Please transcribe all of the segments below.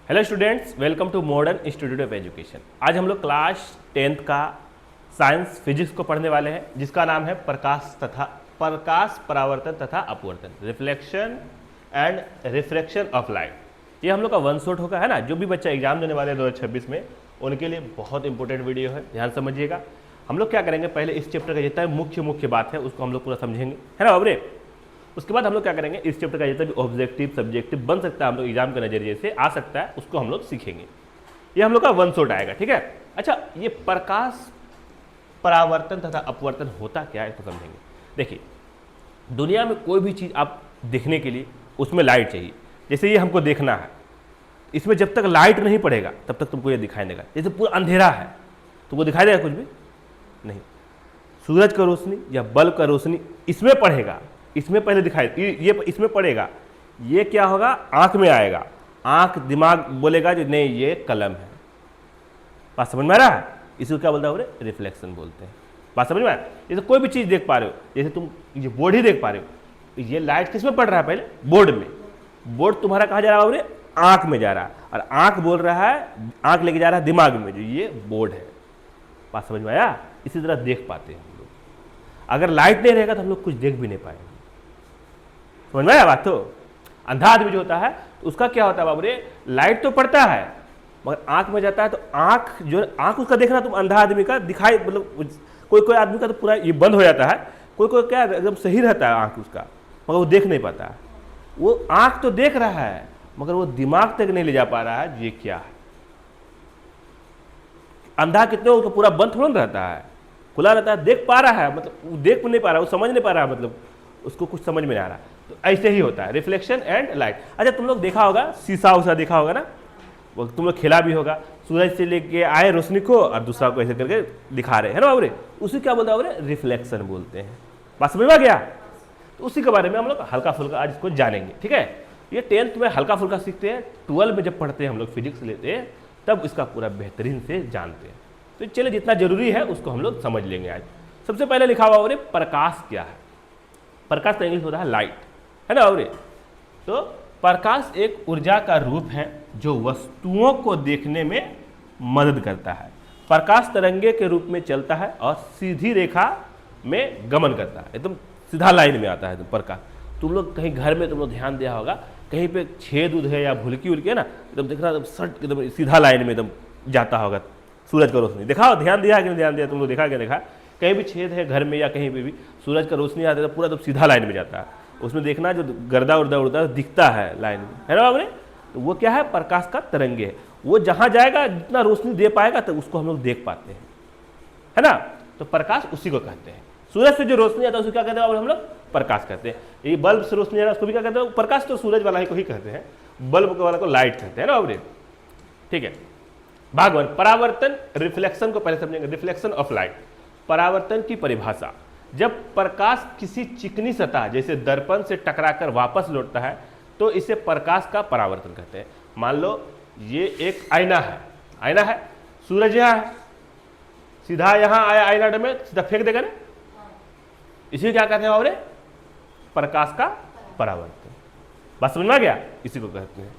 Hello students, welcome to modern institute of education. आज हम लोग क्लास 10th का साइंस फिजिक्स को पढ़ने वाले हैं, जिसका नाम है प्रकाश परावर्तन तथा अपवर्तन, reflection and refraction of light. ये हम लोग का वन शॉट होगा, है ना। जो भी बच्चा एग्जाम देने वाले हैं 2026 में, उनके लिए बहुत इंपॉर्टेंट वीडियो है, ध्यान समझिएगा। हम लोग क्या करेंगे, पहले इस चैप्टर का जितना मुख्य बात है उसको हम लोग पूरा समझेंगे, है ना बाबरे। उसके बाद हम लोग क्या करेंगे, इस चैप्टर का जितना भी ऑब्जेक्टिव सब्जेक्टिव बन सकता है, हम लोग एग्जाम के नजरिए से आ सकता है, उसको हम लोग सीखेंगे। ये हम लोग का वन शॉट आएगा, ठीक है। अच्छा, ये प्रकाश परावर्तन तथा अपवर्तन होता क्या है, इसको समझेंगे। देखिए, दुनिया में कोई भी चीज़ आप देखने के लिए उसमें लाइट चाहिए। जैसे ये हमको देखना है, इसमें जब तक लाइट नहीं पड़ेगा तब तक तुमको ये दिखाई देगा। जैसे पूरा अंधेरा है, तुमको दिखाई देगा कुछ भी नहीं। सूरज का रोशनी या बल्ब का रोशनी इसमें पड़ेगा, इसमें पहले दिखाई, ये इसमें पड़ेगा, ये क्या होगा, आंख में आएगा, आंख दिमाग बोलेगा जो नहीं ये कलम है। बात समझ में आ रहा है? इसको क्या बोलता है, रिफ्लेक्शन बोलते हैं। बात समझ में आ रहा है? जैसे कोई भी चीज देख पा रहे हो, जैसे तुम ये बोर्ड ही देख पा रहे हो, ये लाइट किस में पड़ रहा है, पहले बोर्ड में। बोर्ड तुम्हारा कहाँ जा रहा है, आंख में जा रहा है, और आंख बोल रहा है, आंख लेके जा रहा है दिमाग में, जो ये बोर्ड है। बात समझ में आया? इसी तरह देख पाते हैं हम लोग। अगर लाइट नहीं रहेगा तो हम लोग कुछ देख भी नहीं पाएंगे। समझ में आया बात? तो अंधा आदमी जो होता है तो उसका क्या होता है बाबूरे, लाइट तो पड़ता है मगर आंख में जाता है, तो आंख उसका देखना, तुम अंधा आदमी का दिखाई, मतलब कोई आदमी का तो पूरा ये बंद हो जाता है, कोई क्या एकदम सही रहता है आंख उसका, मगर वो देख नहीं पाता है। वो आंख तो देख रहा है मगर वो दिमाग तक नहीं ले जा पा रहा है ये क्या है। अंधा कितने उसका पूरा बंद थोड़ा रहता है, खुला रहता है, देख पा रहा है, मतलब वो देख नहीं पा रहा, वो समझ नहीं पा रहा, मतलब उसको कुछ समझ में नहीं आ रहा। तो ऐसे ही होता है रिफ्लेक्शन एंड लाइट। अच्छा, तुम लोग देखा होगा, शीशा उसा देखा होगा ना, वो तुम लोग खेला भी होगा, सूरज से लेके आए रोशनी को और दूसरा को ऐसे करके दिखा रहे हैं ना बाबरे, उसी क्या बोलते हैं, रिफ्लेक्शन बोलते हैं। बात समझ में आ गया? तो उसी के बारे में हम लोग हल्का फुल्का आज इसको जानेंगे, ठीक है। ये 10th में हल्का फुल्का सीखते हैं, 12 में जब पढ़ते हैं हम लोग फिजिक्स लेते हैं तब इसका पूरा बेहतरीन से जानते हैं। तो चलिए, जितना जरूरी है उसको हम लोग समझ लेंगे आज। सबसे पहले लिखा हुआ प्रकाश क्या है। प्रकाश का इंग्लिश होता है लाइट, है ना बाबरे। तो प्रकाश एक ऊर्जा का रूप है जो वस्तुओं को देखने में मदद करता है। प्रकाश तरंगे के रूप में चलता है और सीधी रेखा में गमन करता है, एकदम सीधा लाइन में आता है। तो प्रकाश, तुम लोग कहीं घर में तुम लोग ध्यान दिया होगा, कहीं पे छेद उद है या भुलकी उलकी है ना, एकदम दिख रहा, एकदम सट एकदम सीधा लाइन में एकदम जाता होगा सूरज का रोशनी। देखा, ध्यान दिया कि नहीं ध्यान दिया, तुम लोग देखा क्या? देखा, कहीं भी छेद है घर में या कहीं पे भी सूरज का रोशनी आता है तो पूरा एकदम सीधा लाइन में जाता है। उसमें देखना जो गर्दा उर्दा उड़ता है दिखता है लाइन में, है ना बाबरे। तो वो क्या है, प्रकाश का तरंगे है। वो जहां जाएगा जितना रोशनी दे पाएगा तो उसको हम लोग देख पाते हैं, है ना। तो प्रकाश उसी को कहते हैं। सूरज से जो रोशनी आता है उसको क्या कहते हैं हम लोग, प्रकाश कहते हैं। ये बल्ब से रोशनी आ रहा है उसको भी क्या कहते हैं, प्रकाश। तो सूरज वाला ही को ही कहते हैं, बल्ब वाला को लाइट कहते हैं ना बाबरे, ठीक है। भागवन परावर्तन रिफ्लेक्शन को पहले समझेंगे। रिफ्लेक्शन ऑफ लाइट, परावर्तन की परिभाषा। जब प्रकाश किसी चिकनी सतह जैसे दर्पण से टकराकर वापस लौटता है तो इसे प्रकाश का परावर्तन कहते हैं। मान लो ये एक आईना है, आईना है, सूरज यहाँ है, सीधा यहाँ आया आईना में, सीधा फेंक देगा ना, इसी क्या कहते हैं बाबरे, प्रकाश का परावर्तन। बात समझ में आ गया? इसी को कहते हैं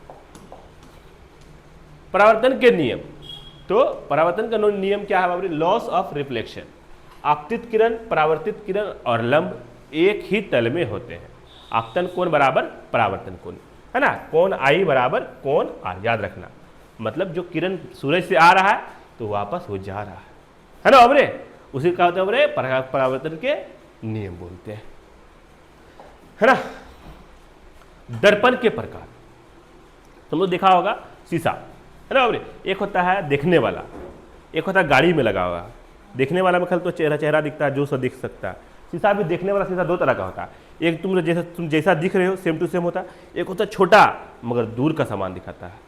परावर्तन के नियम। तो परावर्तन का नियम क्या है बाबरे, लॉस ऑफ रिफ्लेक्शन। आपतित किरण, परावर्तित किरण और लंब एक ही तल में होते हैं। आपतन कोण बराबर परावर्तन कोण, है ना। कोण आई बराबर कोण आर, याद रखना। मतलब जो किरण सूरज से आ रहा है तो वापस वो जा रहा है ना बाबरे, उसी का होता है परावर्तन के नियम बोलते हैं, है ना। दर्पण के प्रकार, तुम लोग देखा होगा शीशा, है ना बाबरे। एक होता है देखने वाला, एक होता है गाड़ी में लगा हुआ। देखने वाला में खाली तो चेहरा दिखता है, जो सा दिख सकता है। शीशा भी, देखने वाला शीशा दो तरह का होता है। एक तुम जैसा दिख रहे हो सेम टू सेम होता है, एक होता है छोटा मगर दूर का सामान दिखाता है,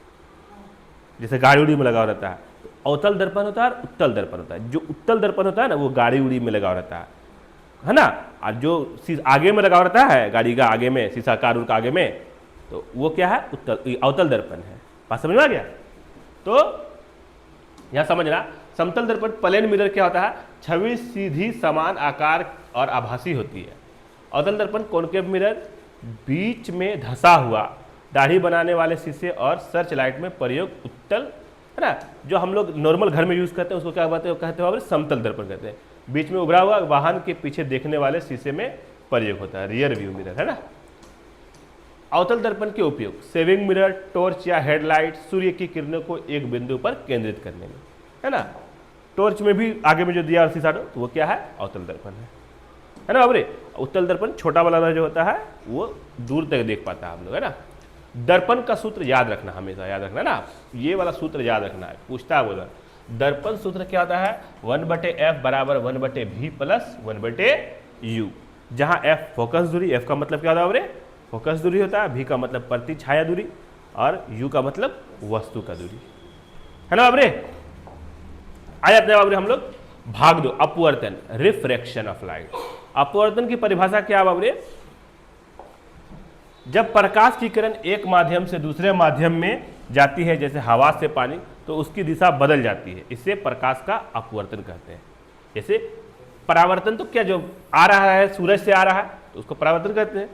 जैसे गाड़ी उड़ी में लगा रहता है। तो अवतल दर्पण होता है और उत्तल दर्पण होता है। जो उत्तल दर्पण होता है ना वो गाड़ी उड़ी में लगा रहता है ना। और जो आगे में लगा रहता है गाड़ी का आगे में, शीशा कार का आगे में, तो वो क्या है, अवतल दर्पण है। बात समझ में आ गया? तो यहां समझना, समतल दर्पण प्लेन मिरर क्या होता है, छवि सीधी समान आकार और आभासी होती है। अवतल दर्पण कॉनकेव मिरर बीच में धंसा हुआ दाढ़ी बनाने वाले शीशे और सर्च लाइट में प्रयोग उत्तल, है ना, जो हम लोग नॉर्मल घर में यूज़ करते हैं उसको क्या कहते हैं समतल दर्पण कहते हैं। बीच में उभरा हुआ वाहन के पीछे देखने वाले शीशे में प्रयोग होता है, रियर व्यू मिरर, है ना। अवतल दर्पण के उपयोग सेविंग मिरर, टॉर्च या हेडलाइट, सूर्य की किरणों को एक बिंदु पर केंद्रित करने में, है ना। टॉर्च में भी आगे में जो दिया शीशा तो वो क्या है, अवतल दर्पण है ना। अबरे उत्तल दर्पन छोटा वाला जो होता है वो दूर तक देख पाता है हम लोग, है ना। दर्पण का सूत्र याद रखना, हमेशा याद रखना ना, ये वाला सूत्र याद रखना है, पूछता है बोला। दर्पण सूत्र क्या होता है, 1/f बराबर 1/v प्लस 1/u, जहाँ f फोकस दूरी, f का मतलब क्या होता है अबरे, फोकस दूरी होता है, v का मतलब प्रति छाया दूरी और u का मतलब वस्तु का दूरी, है ना अबरे। आ जाते हैं अबरे हम लोग भाग 2, अपवर्तन, रिफ्रैक्शन ऑफ लाइट। अपवर्तन की परिभाषा क्या है बाबरे, जब प्रकाश की किरण एक माध्यम से दूसरे माध्यम में जाती है, जैसे हवा से पानी, तो उसकी दिशा बदल जाती है, इससे प्रकाश का अपवर्तन कहते हैं। जैसे परावर्तन तो क्या, जो आ रहा है सूरज से आ रहा है तो उसको परावर्तन कहते हैं,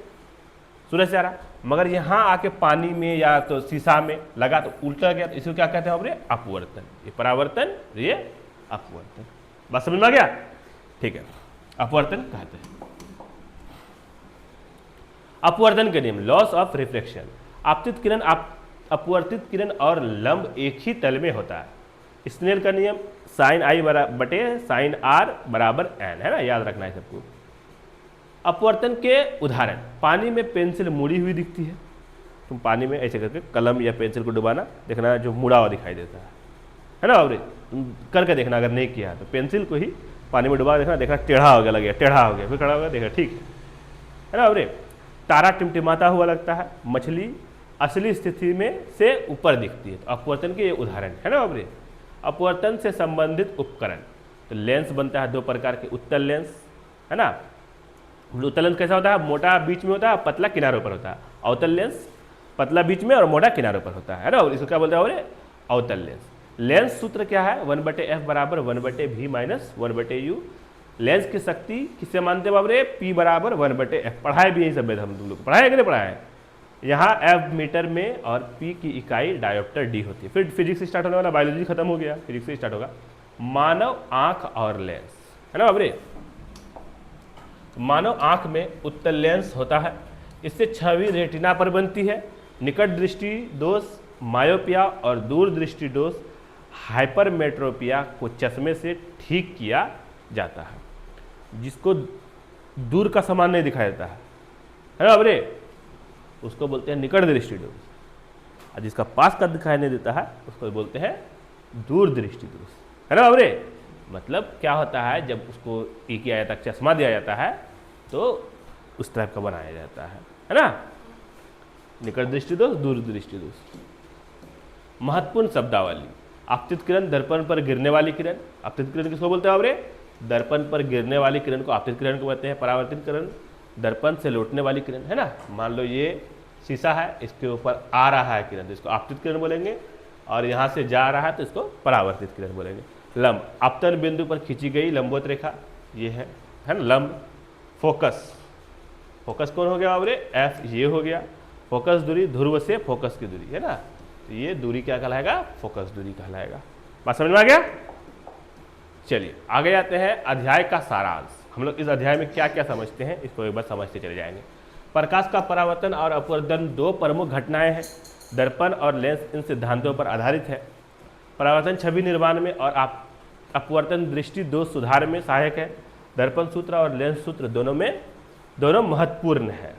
सूरज से आ रहा, मगर यहाँ आके पानी में या तो शीशा में लगा तो उल्टा गया, तो इसको क्या कहते हैं बाबरे, अपवर्तन। ये परावर्तन, ये अपवर्तन, बात समझ में आ गया, ठीक है, अपवर्तन कहते हैं। अपवर्तन के नियम, लॉस ऑफ रिफ्लेक्शन, आपतित किरण, अपवर्तित किरण और लंब एक ही तल में होता है। स्नेल का नियम, साइन आई बटे साइन आर बराबर एन, है ना, याद रखना है सबको। अपवर्तन के उदाहरण, पानी में पेंसिल मुड़ी हुई दिखती है, तुम पानी में ऐसे करके कलम या पेंसिल को डुबाना, देखना जो मुड़ा हुआ दिखाई देता है ना बाबरे, तुम करके देखना, अगर नहीं किया तो पेंसिल को ही पानी में डुबा देखना, देखना टेढ़ा हो गया, लग गया, टेढ़ा हो गया, फिर खड़ा हो गया, देखा ठीक है ना बाबरे। तारा टिमटिमाता हुआ लगता है, मछली असली स्थिति में से ऊपर दिखती है, तो अपवर्तन के ये उदाहरण है ना बाबरे। अपवर्तन से संबंधित उपकरण, तो लेंस बनता है दो प्रकार के, उत्तल लेंस, है ना। उत्तल लेंस कैसा होता है, मोटा बीच में होता है, पतला किनारों पर होता है। अवतल लेंस पतला बीच में और मोटा किनारों पर होता है ना, इसको क्या बोलते हैं बोले, अवतल लेंस। लेंस सूत्र क्या है, 1/f बराबर 1/v माइनस 1/u। लेंस की शक्ति किससे मानते हैं बाबरे, p बराबर 1/f, पढ़ाए भी यही सब हम तुम लोग पढ़ाए कि नहीं पढ़ाए। यहाँ f मीटर में और p की इकाई डायोप्टर d होती है। फिर फिजिक्स स्टार्ट होने वाला, बायोलॉजी खत्म हो गया, फिजिक्स से स्टार्ट होगा। मानव आंख और लेंस, है ना बाबरे। मानव आंख में उत्तल लेंस होता है, इससे छवि रेटिना पर बनती है। निकट दृष्टि दोष मायोपिया और दूर दृष्टि दोष हाइपरमेट्रोपिया को चश्मे से ठीक किया जाता है। जिसको दूर का सामान नहीं दिखाई देता है ना बाबरे, उसको बोलते हैं निकट दृष्टि दोष, और जिसका पास का दिखाई नहीं देता है उसको बोलते हैं दूर दृष्टि दोष, है ना बाबरे। मतलब क्या होता है, जब उसको किया जाता है, चश्मा दिया जाता है तो उस टाइप का बनाया जाता है ना। निकट दृष्टि दोष, दूर दृष्टि दोष। महत्वपूर्ण शब्दावली, आपतित किरण, दर्पण पर गिरने वाली किरण। आपतित किरण किसको बोलते हैं बाबरे, दर्पण पर गिरने वाली किरण को आपतित किरण को बोलते हैं। परावर्तित किरण, दर्पण से लौटने वाली किरण, है ना। मान लो ये शीशा है, इसके ऊपर आ रहा है किरण तो इसको आपतित किरण बोलेंगे, और यहाँ से जा रहा है तो इसको परावर्तित किरण बोलेंगे। लंब, आपतन बिंदु पर खींची गई लंबवत रेखा, ये है ना लंब। फोकस, फोकस कौन हो गया बाबरे, एफ, ये हो गया। फोकस दूरी, ध्रुव से फोकस की दूरी, है ना, तो ये दूरी क्या कहलाएगा, फोकस दूरी कहलाएगा। बात समझ में आ गया। चलिए आगे जाते हैं, अध्याय का सारांश। हम लोग इस अध्याय में क्या क्या समझते हैं इसको एक बार समझते चले जाएंगे। प्रकाश का परावर्तन और अपवर्तन दो प्रमुख घटनाएं हैं। दर्पण और लेंस इन सिद्धांतों पर आधारित है। परावर्तन छवि निर्माण में और अपवर्तन दृष्टि दोष सुधार में सहायक है। दर्पण सूत्र और लेंस सूत्र दोनों महत्वपूर्ण है।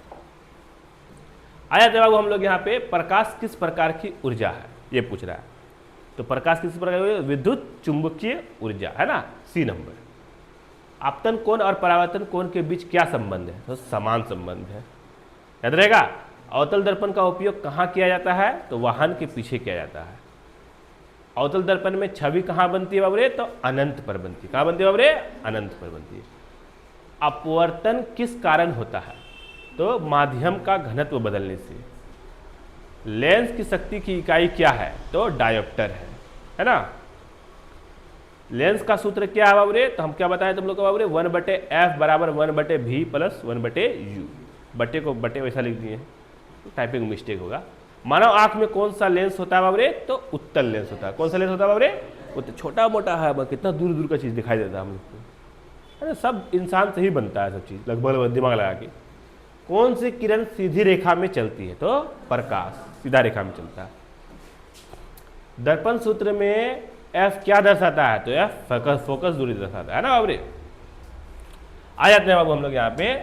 आया जवाब हम लोग यहाँ पे, प्रकाश किस प्रकार की ऊर्जा है ये पूछ रहा है। तो प्रकाश किस प्रकार की, विद्युत चुंबकीय ऊर्जा, है ना, सी नंबर। आपतन कोण और परावर्तन कोण के बीच क्या संबंध है, तो समान संबंध है, याद रहेगा। अवतल दर्पण का उपयोग कहाँ किया जाता है, तो वाहन के पीछे किया जाता है। अवतल दर्पण में छवि कहाँ बनती है बाबरे, तो अनंत पर बनती है। कहाँ बनती है बाबरे, अनंत पर बनती है। अपवर्तन किस कारण होता है, तो माध्यम का घनत्व बदलने से। लेंस की शक्ति की इकाई क्या है, तो डायोप्टर है ना। लेंस का सूत्र क्या है बाबरे, तो हम क्या बताएं तुम लोग को बाबरे, 1/f बराबर 1/v प्लस 1/u। बटे को बटे वैसा लिख दिए, टाइपिंग मिस्टेक होगा। मानव आंख में कौन सा लेंस होता है बाबरे? तो उत्तल लेंस होता है। कौन सा लेंस होता है बाबरे? छोटा मोटा है, बस कितना दूर दूर का चीज दिखाई देता है हम लोग को, है ना। सब इंसान से ही बनता है सब चीज, लगभग दिमाग लगा के। कौन सी किरण सीधी रेखा में चलती है? तो प्रकाश सीधा रेखा में चलता है। दर्पण सूत्र में एफ क्या दर्शाता है? तो एफ फोकस दूरी दर्शाता है ना बाबरे। आ जाते हैं बाबू हम लोग यहाँ पे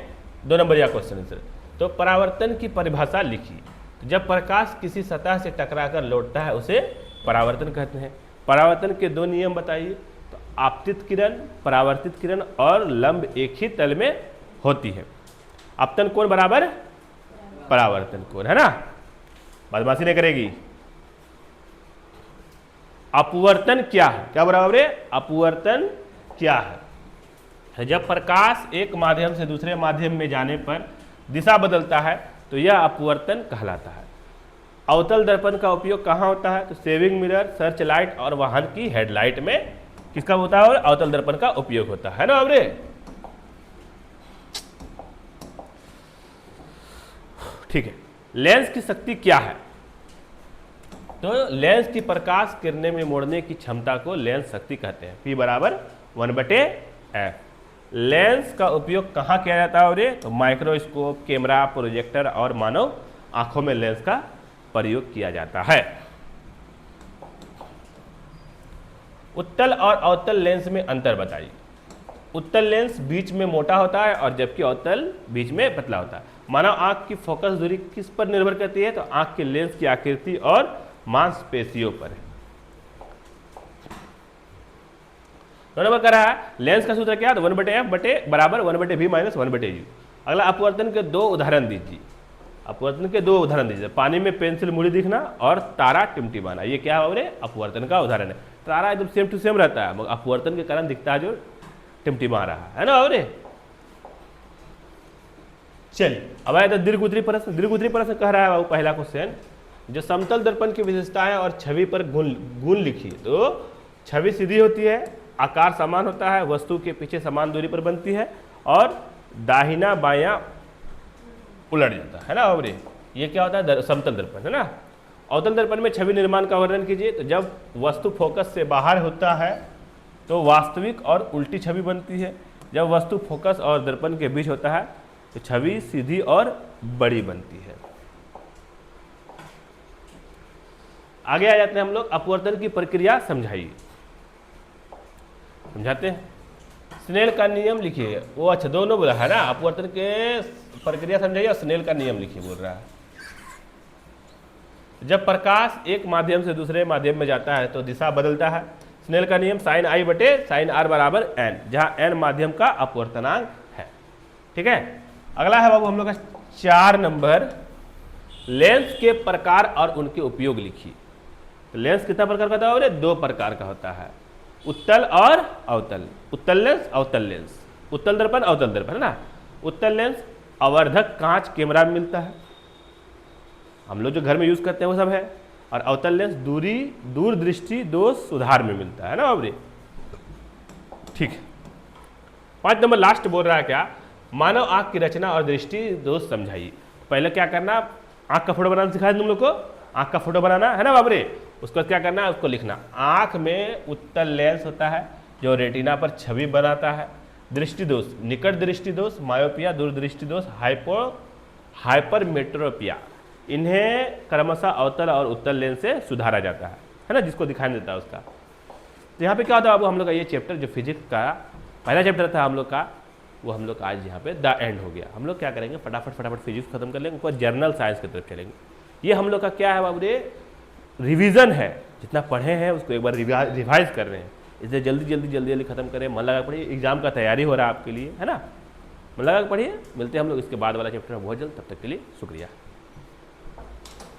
2 नंबर या क्वेश्चन आंसर। तो परावर्तन की परिभाषा लिखिए। तो जब प्रकाश किसी सतह से टकराकर लौटता है उसे परावर्तन कहते हैं। परावर्तन के 2 नियम बताइए। तो आपतित किरण, परावर्तित किरण और लंब एक ही तल में होती है। आपतन कोण बराबर परावर्तन कोण, है ना, बदमाशी नहीं करेगी। अपवर्तन क्या है? क्या बराबर है? अपवर्तन क्या है? जब प्रकाश एक माध्यम से दूसरे माध्यम में जाने पर दिशा बदलता है तो यह अपवर्तन कहलाता है। अवतल दर्पण का उपयोग कहाँ होता है? तो सेविंग मिरर, सर्च लाइट और वाहन की हेडलाइट में किसका होता है? अवतल दर्पण का उपयोग होता है ना बाबरे। ठीक है। लेंस की शक्ति क्या है? तो लेंस की प्रकाश किरणें में मोड़ने की क्षमता को लेंस शक्ति कहते हैं। P बराबर 1/f। लेंस का उपयोग कहाँ किया जाता है? और तो माइक्रोस्कोप, कैमरा, प्रोजेक्टर और मानव आंखों में लेंस का प्रयोग किया जाता है। उत्तल और अवतल लेंस में अंतर बताइए। उत्तल लेंस बीच में मोटा होता है और जबकि अवतल बीच में पतला होता है। मानव आंख की फोकस दूरी किस पर निर्भर करती है? तो आंख के लेंस की आकृति और मांसपेशियों पर है। 2 नंबर कर रहा है लेंस का सूत्र क्या? तो 1/f बराबर 1/v माइनस 1/u। अगला अपवर्तन के 2 उदाहरण दीजिए। अपवर्तन के 2 उदाहरण दीजिए। पानी में पेंसिल मुड़ी दिखना और तारा टिमटिमाना। ये क्या है? अपवर्तन का उदाहरण है। तारा एकदम सेम टू सेम रहता है, मगर अपवर्तन के कारण दिखता है जो टिमटिमा रहा है ना बाबरे। चलिए अब आया तो दीर्घ उत्तरी प्रश्न। दीर्घ उत्तरी प्रश्न कह रहा है बाबू पहला क्वेश्चन, जो समतल दर्पण की विशेषताएं और छवि पर गुण लिखिए। तो छवि सीधी होती है, आकार समान होता है, वस्तु के पीछे समान दूरी पर बनती है और दाहिना बायां उलट जाता है ना बाबरे। ये क्या होता है? समतल दर्पण, है ना। अवतल दर्पण में छवि निर्माण का वर्णन कीजिए। तो जब वस्तु फोकस से बाहर होता है तो वास्तविक और उल्टी छवि बनती है। जब वस्तु फोकस और दर्पण के बीच होता है तो छवि सीधी और बड़ी बनती है। आगे आ जाते हैं हम लोग, अपवर्तन की प्रक्रिया समझाइए। समझाते हैं। स्नेल का नियम लिखिए। वो अच्छा दोनों बोला है ना, अपवर्तन के प्रक्रिया समझाइए और स्नेल का नियम लिखिए बोल रहा है। जब प्रकाश एक माध्यम से दूसरे माध्यम में जाता है तो दिशा बदलता है। स्नेल का नियम sin I बटे sin R बराबर n, जहां n माध्यम का अपवर्तनांक है। ठीक है। अगला है बाबू हम लोग का 4 नंबर, लेंस के प्रकार और उनके उपयोग लिखिए। तो लेंस कितना प्रकार का होता है? 2 प्रकार का होता है, उत्तल और अवतल। उत्तल लेंस, अवतल लेंस। उत्तल दर्पण, अवतल दर्पण, है ना। उत्तल लेंस आवर्धक कांच कैमरा में मिलता है, हम लोग जो घर में यूज करते हैं वो सब है। और अवतल लेंस दूरदृष्टि दोष सुधार में मिलता है ना बाबरे। ठीक है। 5 नंबर लास्ट बोल रहा है क्या? मानव आंख की रचना और दृष्टि दोष समझाइए। पहले क्या करना? आंख का फोटो बनाना सिखाया तुम लोग को। आंख का फोटो बनाना है ना बाबरे। उसको क्या करना है? उसको लिखना। आंख में उत्तल लेंस होता है जो रेटिना पर छवि बनाता है। दृष्टि दोष, निकट दृष्टि दोष, मायोपिया, दूरदृष्टि दोष, हाइपरमेट्रोपिया, इन्हें क्रमशः अवतल और उत्तल लेंस से सुधारा जाता है ना, जिसको दिखाई देता है उसका। तो यहाँ पे क्या होता है बाबू, हम लोग का ये चैप्टर जो फिजिक्स का पहला चैप्टर था हम लोग का, वो हम लोग का आज यहाँ पे द एंड हो गया। हम लोग क्या करेंगे? फटाफट फिजिक्स खत्म कर लेंगे, ऊपर जर्नल साइंस की तरफ चलेंगे। ये हम लोग का क्या है बाबू रे? रिवीजन है। जितना पढ़े हैं उसको एक बार रिवाइज कर रहे हैं, इसलिए जल्दी खत्म करें। मन लगा पढ़िए, एग्जाम का तैयारी हो रहा है आपके लिए, है ना। मन लगा पढ़िए। मिलते हैं हम लोग इसके बाद वाला चैप्टर में बहुत जल्द। तब तक के लिए शुक्रिया।